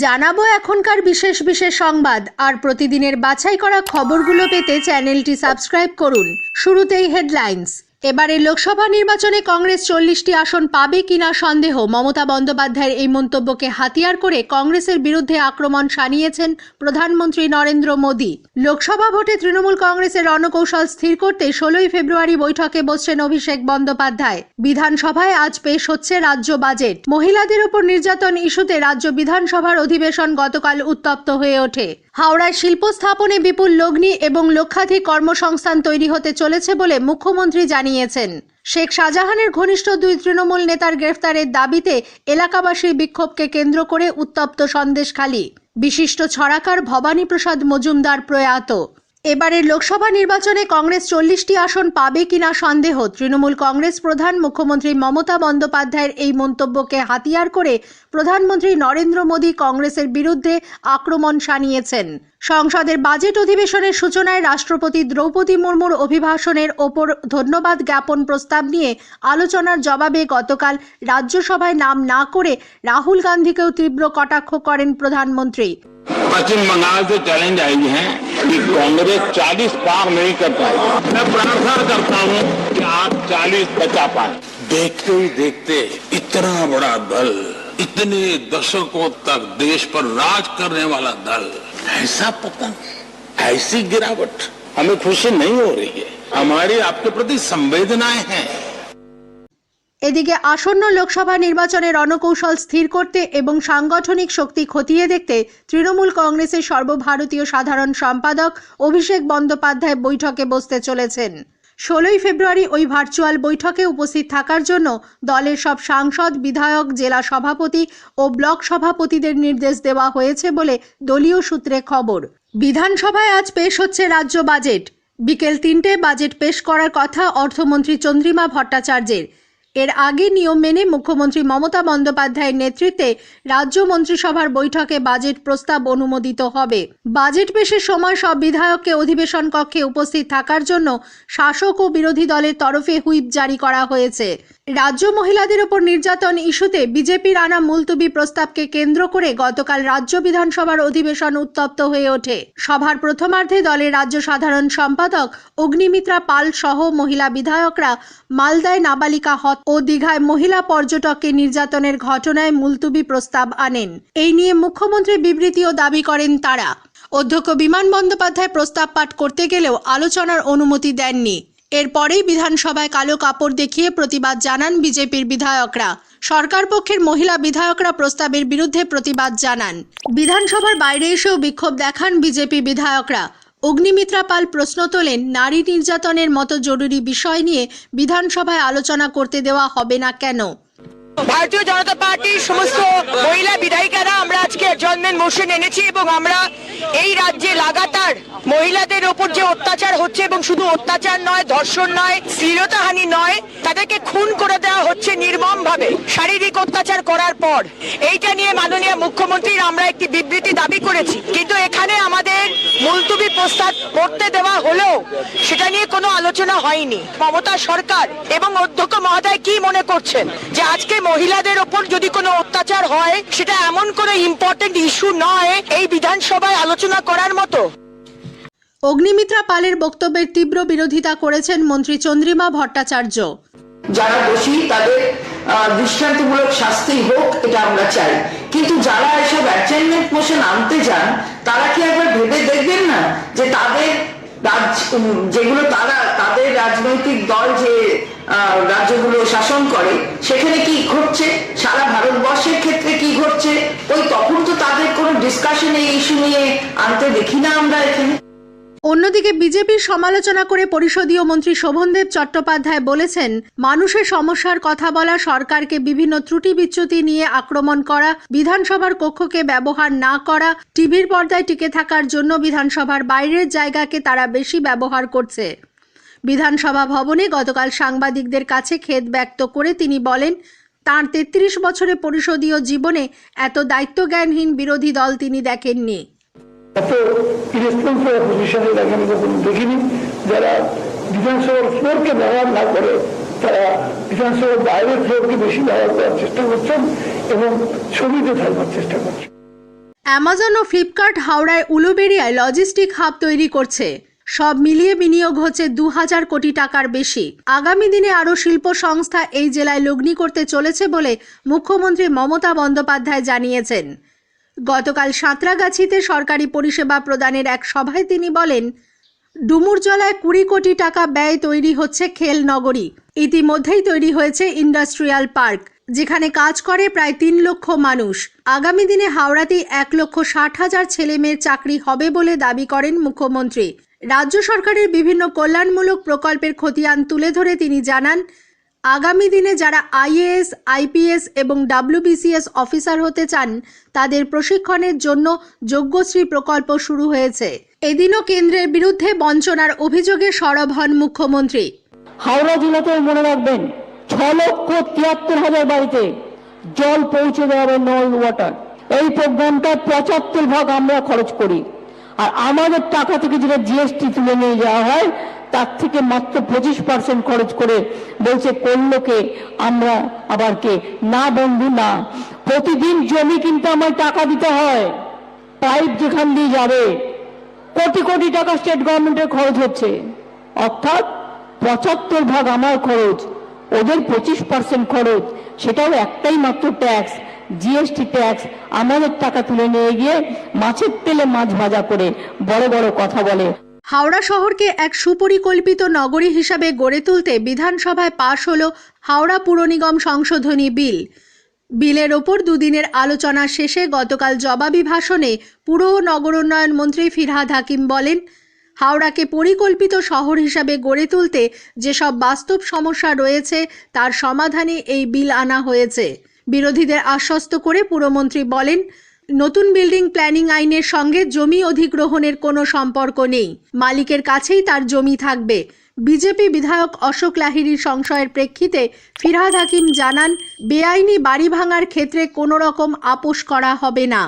জানাবো এখনকার বিশেষ বিশেষ সংবাদ আর প্রতিদিনের বাছাই করা খবরগুলো পেতে চ্যানেলটি সাবস্ক্রাইব করুন। শুরুতেই হেডলাইন্স। এবারে লোকসভা নির্বাচনে কংগ্রেস 40টি আসন পাবে কিনা সন্দেহ। মমতা বন্দ্যোপাধ্যায়ের এই মন্তব্যকে হাতিয়ার করে কংগ্রেসের বিরুদ্ধে আক্রমণ শানিয়েছেন প্রধানমন্ত্রী নরেন্দ্র মোদী। লোকসভা ভোটে তৃণমূল কংগ্রেসের রণকৌশল স্থির করতে 16 ফেব্রুয়ারি বৈঠকে বসছেন অভিষেক বন্দ্যোপাধ্যায়। বিধানসভায় আজ পেশ হচ্ছে রাজ্য বাজেট। মহিলাদের উপর নির্যাতন ইস্যুতে রাজ্য বিধানসভার অধিবেশন গতকাল উত্তপ্ত হয়ে ওঠে। হাওড়ায় শিল্প স্থাপনে বিপুল লগ্নি এবং লক্ষাধিক কর্মসংস্থান তৈরি হতে চলেছে বলে মুখ্যমন্ত্রী জানিয়েছেন। শেখ শাহজাহানের ঘনিষ্ঠ 2 তৃণমূল নেতার গ্রেফতারের দাবিতে এলাকাবাসীর বিক্ষোভকে কেন্দ্র করে উত্তপ্ত সন্দেশখালী। বিশিষ্ট ছড়াকার ভবানী প্রসাদ মজুমদার প্রয়াত। এবারের লোকসভা নির্বাচনে কংগ্রেস 40টি আসন পাবে কিনা সন্দেহ। তৃণমূল কংগ্রেস প্রধান মুখ্যমন্ত্রী মমতা বন্দ্যোপাধ্যায়ের এই মন্তব্যকে হাতিয়ার করে প্রধানমন্ত্রী নরেন্দ্র মোদী কংগ্রেসের বিরুদ্ধে আক্রমণ শানিয়েছেন। সংসদের বাজেট অধিবেশনের সূচনায় রাষ্ট্রপতি দ্রৌপদী মুর্মুর অভিভাষণের ওপর ধন্যবাদ জ্ঞাপন প্রস্তাব নিয়ে আলোচনার জবাবে গতকাল রাজ্যসভায় নাম না করে রাহুল গান্ধীকেও তীব্র কটাক্ষ করেন প্রধানমন্ত্রী। पश्चिम बंगाल से चैलेंज आई है कि कांग्रेस 40 पार नहीं कर पाए। मैं प्रार्थना करता हूं कि आप 40 बचा पाए। देखते ही देखते इतना बड़ा दल, इतने दशकों तक देश पर राज करने वाला दल, ऐसा पतन, ऐसी गिरावट हमें खुशी नहीं हो रही है। हमारी आपके प्रति संवेदनाएं हैं। এদিকে আসন্ন লোকসভা নির্বাচনে রণকৌশল স্থির করতে এবং সাংগঠনিক শক্তি খতিয়ে দেখতে তৃণমূল কংগ্রেসের সর্বভারতীয় সাধারণ সম্পাদক অভিষেক বন্দ্যোপাধ্যায় বৈঠকে বসতে চলেছেন। 16 ফেব্রুয়ারি ওই ভার্চুয়াল বৈঠকে উপস্থিত থাকার জন্য দলের সব সাংসদ, বিধায়ক, জেলা সভাপতি ও ব্লক সভাপতিদের নির্দেশ দেওয়া হয়েছে বলে দলীয় সূত্রে খবর। বিধানসভায় আজ পেশ হচ্ছে রাজ্য বাজেট। বিকেল 3টে বাজেট পেশ করার কথা অর্থমন্ত্রী চন্দ্রিমা ভট্টাচার্যের। এর আগে নিয়ম মেনে মুখ্যমন্ত্রী মমতা বন্দ্যোপাধ্যায়ের নেতৃত্বে রাজ্য মন্ত্রিসভার বৈঠকে বাজেট প্রস্তাব অনুমোদিত হবে। বাজেট পেশের সময় সব বিধায়ককে অধিবেশন কক্ষে উপস্থিত থাকার জন্য শাসক ও বিরোধী দলের তরফে হুইপ জারি করা হয়েছে। রাজ্য মহিলাদের উপর নির্যাতন ইস্যুতে বিজেপির আনা মুলতবি প্রস্তাবকে কেন্দ্র করে গতকাল রাজ্য বিধানসভার অধিবেশন উত্তপ্ত হয়ে ওঠে। সভার প্রথমার্ধে দলের রাজ্য সাধারণ সম্পাদক অগ্নিমিত্রা পাল সহ মহিলা বিধায়করা মালদায় নাবালিকা হত্যা ও দীঘায় মহিলা পর্যটককে নির্যাতনের ঘটনায় মুলতবি প্রস্তাব আনেন। এই নিয়ে মুখ্যমন্ত্রী বিবৃতিও দাবি করেন তারা। অধ্যক্ষ বিমান বন্দ্যোপাধ্যায় প্রস্তাব পাঠ করতে গেলেও আলোচনার অনুমতি দেননি। এরপরেই বিধানসভায় কালো কাপড় দেখিয়ে প্রতিবাদ জানান বিজেপির বিধায়করা। সরকার পক্ষের মহিলা বিধায়করা প্রস্তাবের বিরুদ্ধে প্রতিবাদ জানান। বিধানসভার বাইরে এসেও বিক্ষোভ দেখান বিজেপি বিধায়করা। অগ্নিমিত্রা পাল প্রশ্ন তোলেন, নারী নির্যাতনের মতো জরুরি বিষয় নিয়ে বিধানসভায় আলোচনা করতে দেওয়া হবে না কেন? ভারতীয় জনতা পার্টির সমস্ত মহিলা বিধায়িকারা আমরা আজকে অ্যাডজর্নমেন্ট মোশন এনেছি এবং আমরা এই রাজ্যে লাগাতার মহিলাদের ওপর যে অত্যাচার হচ্ছে, এবং শুধু অত্যাচার নয়, ধর্ষণ নয়, শ্লীলতাহানি নয়, তাদেরকে খুন করে দেওয়া হচ্ছে নির্মমভাবে শারীরিক অত্যাচার করার পর। এইটা নিয়ে মাননীয় মুখ্যমন্ত্রীর আমরা একটি বিবৃতি দাবি করেছি, কিন্তু এখানে আমাদের মুলতবি প্রস্তাব করতে দেওয়া হলেও সেটা নিয়ে কোনো আলোচনা হয়নি। মমতা সরকার এবং অধ্যক্ষ মহোদয় কি মনে করছেন যে আজকে মহিলাদের ওপর যদি কোনো অত্যাচার হয় সেটা এমন কোনো ইম্পর্টেন্ট ইস্যু নয় এই বিধানসভায় আলোচনা করার মতো? অগ্নিমিত্রা পালের বক্তব্যের তীব্র বিরোধিতা করেছেন মন্ত্রী চন্দ্রিমা ভট্টাচার্য। যারা দোষী তাদের দৃষ্টান্তমূলক শাস্তি হোক, এটা আমরা চাই, কিন্তু যারা এসব অ্যাডজর্নমেন্ট মোশন আনতে যান তারা কি একবার ভেবে দেখবেন না যে তাদের যেগুলো তাদের রাজনৈতিক দল যে রাজ্যগুলো শাসন করে সেখানে কি ঘটছে, সারা ভারতবর্ষের ক্ষেত্রে কি ঘটছে, ওই তখন তো তাদের কোনো ডিসকাশন এই ইস্যু নিয়ে আনতে দেখি না আমরা এখানে। অন্যদিকে বিজেপির সমালোচনা করে পরিষদীয় মন্ত্রী শোভনদেব চট্টোপাধ্যায় বলেছেন, মানুষের সমস্যার কথা বলা, সরকারকে বিভিন্ন ত্রুটি বিচ্যুতি নিয়ে আক্রমণ করা, বিধানসভার কক্ষকে ব্যবহার না করা, টিভির পর্দায় টিকে থাকার জন্য বিধানসভার বাইরের জায়গাকে তারা বেশি ব্যবহার করছে। বিধানসভা ভবনে গতকাল সাংবাদিকদের কাছে খেদ ব্যক্ত করে তিনি বলেন, তাঁর 33 বছরে পরিষদীয় জীবনে এত দায়িত্বজ্ঞানহীন বিরোধী দল তিনি দেখেননি। এত ইরেসপন্সিবল পজিশনে আমি কখনো দেখিনি। যারা বিধানসভার ফ্লোরকে ব্যবহার না করে তারা বিধানসভার বাইরের ফ্লোরকে বেশি ব্যবহার করার চেষ্টা করছেন এবং ছবিতে থাকবার চেষ্টা করছেন। অ্যামাজন ও ফ্লিপকার্ট হাওড়ায় উলুবেড়িয়ায় লজিস্টিক হাব তৈরি করছে। সব মিলিয়ে বিনিয়োগ হচ্ছে 2000 কোটি টাকার বেশি। আগামী দিনে আরও শিল্প সংস্থা এই জেলায় লগ্নি করতে চলেছে বলে মুখ্যমন্ত্রী মমতা বন্দ্যোপাধ্যায় জানিয়েছেন। গতকাল সাঁতরাগাছিতে সরকারি পরিষেবা প্রদানের এক সভায় তিনি বলেন, ডুমুরজলায় 20 কোটি টাকা ব্যয় তৈরি হচ্ছে খেল নগরী। ইতিমধ্যেই তৈরি হয়েছে ইন্ডাস্ট্রিয়াল পার্ক, যেখানে কাজ করে প্রায় 3 লক্ষ মানুষ। আগামী দিনে হাওড়াতেই 1,60,000 ছেলে মেয়ের চাকরি হবে বলে দাবি করেন মুখ্যমন্ত্রী। রাজ্য সরকারের বিভিন্ন কল্যাণমূলক প্রকল্পের খতিয়ান তুলে ধরে তিনি জানান, আগামী দিনে যারা আইএএস, আইপিএস এবং WBCS অফিসার হতে চান তাদের প্রশিক্ষণের জন্য যোগ্যশ্রী প্রকল্প শুরু হয়েছে। এদিনও কেন্দ্রের বিরুদ্ধে বঞ্চনার অভিযোগে সরব হন মুখ্যমন্ত্রী। হাওড়া জেলাতে মনে রাখবেন 6,73,000 বাড়িতে জল পৌঁছে দেওয়া হবে, নল ওয়াটার। এই প্রোগ্রামটা 75% আমরা খরচ করি, আর আমাদের টাকা থেকে যেটা জিএসটি তুলে নিয়ে যাওয়া হয় তার থেকে মাত্র 25% খরচ করে বলছে করলোকে আমরা আবার কে না বন্ধু না। প্রতিদিন জমি কিনতে আমার টাকা দিতে হয়, পাইপ যেখান দিয়ে যাবে কোটি কোটি টাকা স্টেট গভর্নমেন্টের খরচ হচ্ছে, অর্থাৎ 75% আমার খরচ, ওদের 25% খরচ। সেটাও একটাই মাত্র ট্যাক্স, জিএসটি ট্যাক্স। আমাদের টাকা তুলে নিয়ে গিয়ে মাছের তেলে মাছ ভাজা করে বড় বড় কথা বলে। হাওড়া শহরকে এক সুপরিকল্পিত নগরী হিসাবে গড়ে তুলতে বিধানসভায় পাশ হলো হাওড়া পুর নিগম সংশোধনী বিল। বিলের ওপর দুদিনের আলোচনা শেষে গতকাল জবাবি ভাষণে পুর ও নগরোন্নয়ন মন্ত্রী ফিরহাদ হাকিম বলেন, হাওড়াকে পরিকল্পিত শহর হিসাবে গড়ে তুলতে যেসব বাস্তব সমস্যা রয়েছে তার সমাধানে এই বিল আনা হয়েছে। বিরোধীদের আশ্বস্ত করে পুরমন্ত্রী বলেন, নতুন বিল্ডিং প্ল্যানিং আইনের সঙ্গে জমি অধিগ্রহণের কোনো সম্পর্ক নেই, মালিকের কাছেই তার জমি থাকবে। বিজেপি বিধায়ক অশোক লাহিড়ীর সংশয়ের প্রেক্ষিতে ফিরহাদ হাকিম জানান, বেআইনি বাড়ি ভাঙার ক্ষেত্রে কোনো রকম আপোষ করা হবে না।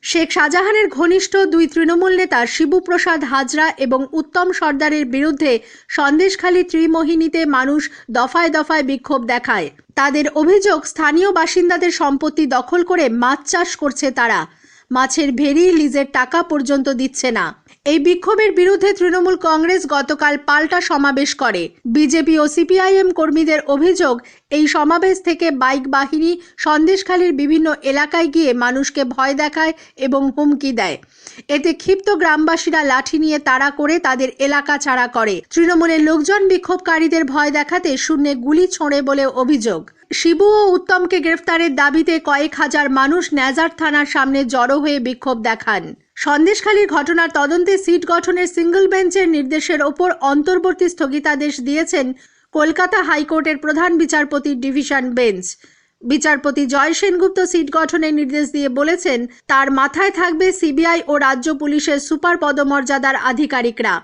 শেখ শাহজাহানের ঘনিষ্ঠ 2 তৃণমূল নেতা শিবুপ্রসাদ হাজরা এবং উত্তম সর্দারের বিরুদ্ধে সন্দেশখালী ত্রিমোহিনীতে মানুষ দফায় দফায় বিক্ষোভ দেখায়। তাদের অভিযোগ, স্থানীয় বাসিন্দাদের সম্পত্তি দখল করে মাছ চাষ করছে তারা, মাছের ভেড়ি লিজের টাকা পর্যন্ত দিচ্ছে না। এই বিক্ষোভের বিরুদ্ধে তৃণমূল কংগ্রেস গতকাল পাল্টা সমাবেশ করে। বিজেপি ও সিপিআইএম কর্মীদের অভিযোগ, এই সমাবেশ থেকে বাইক বাহিনী সন্দেশখালীর বিভিন্ন এলাকায় গিয়ে মানুষকে ভয় দেখায় এবং হুমকি দেয়। এতে ক্ষিপ্ত গ্রামবাসীরা লাঠি নিয়ে তাড়া করে তাদের এলাকা ছাড়া করে। তৃণমূলের লোকজন বিক্ষোভকারীদের ভয় দেখাতে শূন্যে গুলি ছোঁড়ে বলে অভিযোগ। শিবু ও উত্তমকে গ্রেফতারের দাবিতে কয়েক হাজার মানুষ ন্যাজার থানার সামনে জড়ো হয়ে বিক্ষোভ দেখান। সন্দেশখালীর ঘটনার তদন্তে সিট গঠনের সিঙ্গল বেঞ্চের নির্দেশের ওপর অন্তর্বর্তী স্থগিতাদেশ দিয়েছেন কলকাতা হাইকোর্টের প্রধান বিচারপতির ডিভিশন বেঞ্চ। বিচারপতি জয় সেনগুপ্ত সিট গঠনের নির্দেশ দিয়ে বলেছেন, তার মাথায় থাকবে সিবিআই ও রাজ্য পুলিশের সুপার পদমর্যাদার আধিকারিকরা।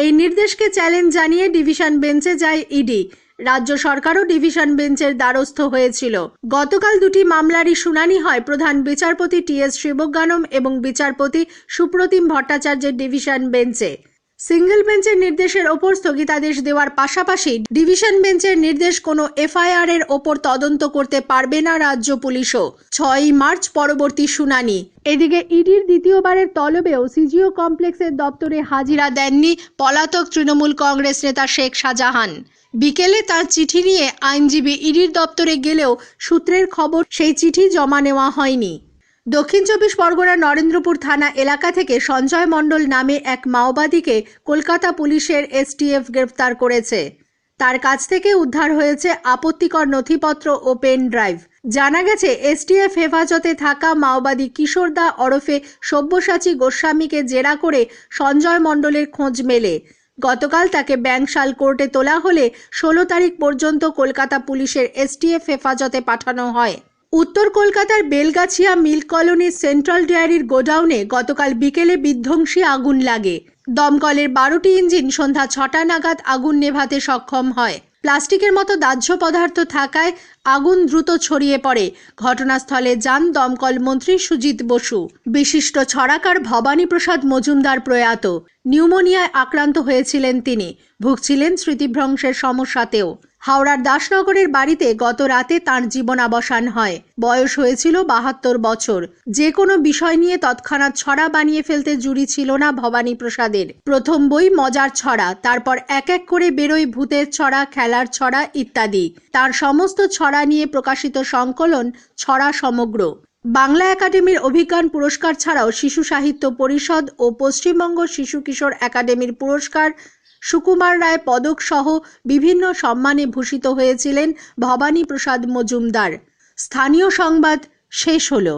এই নির্দেশকে চ্যালেঞ্জ জানিয়ে ডিভিশন বেঞ্চে যায় ইডি। রাজ্য সরকারও ডিভিশন বেঞ্চের দ্বারস্থ হয়েছিল। গতকাল 2টি মামলারই শুনানি হয় প্রধান বিচারপতি টি.এস. শিবজ্ঞানম এবং বিচারপতি সুপ্রতিম ভট্টাচার্যের ডিভিশন বেঞ্চে। সিঙ্গল বেঞ্চের নির্দেশের ওপর স্থগিতাদেশ দেওয়ার পাশাপাশি ডিভিশন বেঞ্চের নির্দেশ কোনো এফআইআর এর ওপর তদন্ত করতে পারবে না রাজ্য পুলিশও। 6ই মার্চ পরবর্তী শুনানি। এদিকে ইডির দ্বিতীয়বারের তলবেও সিজিও কমপ্লেক্সের দপ্তরে হাজিরা দেননি পলাতক তৃণমূল কংগ্রেস নেতা শেখ শাহজাহান। বিকেলে তার চিঠি নিয়ে আইনজীবী ইডির দপ্তরে গেলেও সূত্রের খবর সেই চিঠি জমা নেওয়া হয়নি। দক্ষিণ 24 পরগনার নরেন্দ্রপুর থানা এলাকা থেকে সঞ্জয় মণ্ডল নামে এক মাওবাদীকে কলকাতা পুলিশের এসটিএফ গ্রেফতার করেছে। তার কাছ থেকে উদ্ধার হয়েছে আপত্তিকর নথিপত্র ও পেন ড্রাইভ। জানা গেছে, এসটিএফ হেফাজতে থাকা মাওবাদী কিশোর দা ওরফে সব্যসাচী গোস্বামীকে জেরা করে সঞ্জয় মণ্ডলের খোঁজ মেলে। গতকাল তাকে ব্যাংশাল কোর্টে তোলা হলে 16 তারিখ পর্যন্ত কলকাতা পুলিশের এসটিএফ হেফাজতে পাঠানো হয়। উত্তর কলকাতার বেলগাছিয়া মিল কলোনির সেন্ট্রাল ডেয়ারির গোডাউনে গতকাল বিকেলে বিধ্বংসী আগুন লাগে। দমকলের 12টি ইঞ্জিন সন্ধ্যা 6টা নাগাদ আগুন নেভাতে সক্ষম হয়। প্লাস্টিকের মতো দাহ্য পদার্থ থাকায় আগুন দ্রুত ছড়িয়ে পড়ে। ঘটনাস্থলে যান দমকল মন্ত্রী সুজিত বসু। বিশিষ্ট ছড়াকার ভবানী প্রসাদ মজুমদার প্রয়াত। নিউমোনিয়ায় আক্রান্ত হয়েছিলেন তিনি, ভুগছিলেন স্মৃতিভ্রংশের সমস্যাতেও। হাওড়ার দাসনগরের বাড়িতে গত রাতে তাঁর জীবনাবসান হয়। বয়স হয়েছিল 72 বছর। যে কোনো বিষয় নিয়ে তৎক্ষণাৎ ছড়া বানিয়ে ফেলতে জুড়ি ছিল না ভবানী প্রসাদের। প্রথম বই মজার ছড়া, তারপর এক এক করে বেরোয় ভূতের ছড়া, খেলার ছড়া ইত্যাদি। তার সমস্ত ছড়া নিয়ে প্রকাশিত সংকলন ছড়া সমগ্র। বাংলা একাডেমির অভিজ্ঞান পুরস্কার ছাড়াও শিশু সাহিত্য পরিষদ ও পশ্চিমবঙ্গ শিশু কিশোর একাডেমির পুরস্কার, সুকুমার রায় পদক সহ বিভিন্ন সম্মানে ভূষিত হয়েছিলেন ভবানী প্রসাদ মজুমদার। স্থানীয় সংবাদ শেষ হলো।